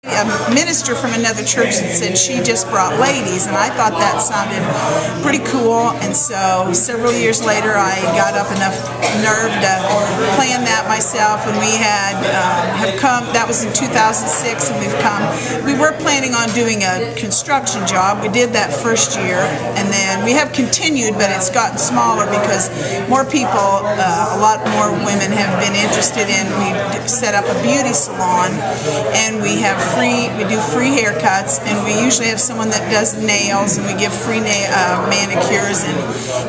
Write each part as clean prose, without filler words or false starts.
A minister from another church that said she just brought ladies, and I thought that sounded pretty cool. And so several years later I got up enough nerve to plan that myself, and we have come. That was in 2006, and we were planning on doing a construction job. We did that first year, and then we have continued, but it's gotten smaller because more people, a lot more women have been interested in. We set up a beauty salon, and we do free haircuts, and we usually have someone that does nails, and we give free manicures,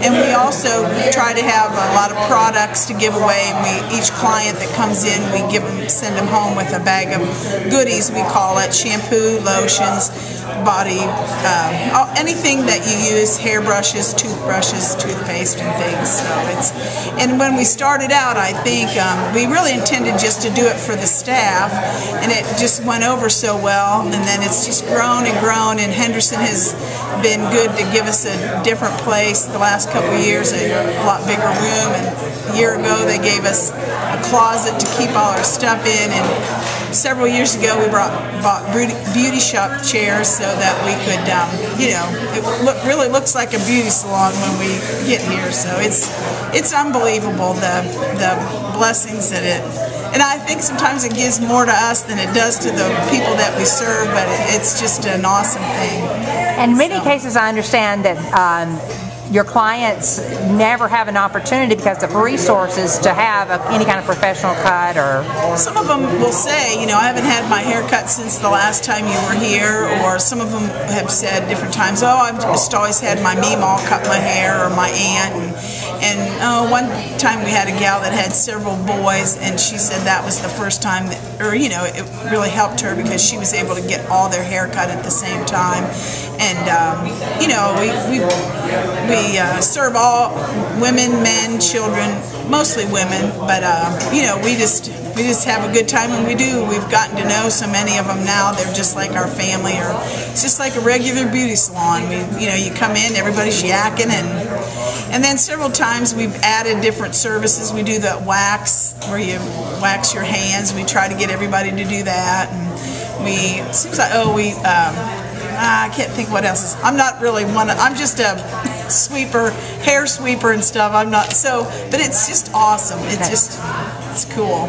and we also try to have a lot of products to give away. And each client that comes in, we send them home with a bag of goodies, we call it, shampoo, lotions, body, anything that you use, hairbrushes, toothbrushes, toothpaste, and things. And when we started out, I think we really intended just to do it for the staff, and it just went over so well, and then it's just grown and grown, and Henderson has been good to give us a different place the last couple of years, a lot bigger room, and a year ago they gave us a closet to keep all our stuff in, and several years ago we bought beauty shop chairs so that we could, it really looks like a beauty salon when we get here, so it's unbelievable the blessings that and I think sometimes it gives more to us than it does to the people that we serve, but it's just an awesome thing. In many cases, I understand that your clients never have an opportunity because of resources to have any kind of professional cut, or some of them will say, I haven't had my hair cut since the last time you were here, or some of them have said different times, I've just always had my meemaw cut my hair, or my aunt, and one time we had a gal that had several boys, and she said that was the first time that, it really helped her because she was able to get all their hair cut at the same time. And we serve all women, men, children, mostly women, but we just have a good time, and we've gotten to know so many of them now. They're just like our family, or it's just like a regular beauty salon. You come in, everybody's yakking, and then several times we've added different services. We do the wax, where you wax your hands. We try to get everybody to do that, and it seems like, I can't think what else is. I'm not really I'm just a sweeper, hair sweeper and stuff. I'm not but it's just awesome. It's cool.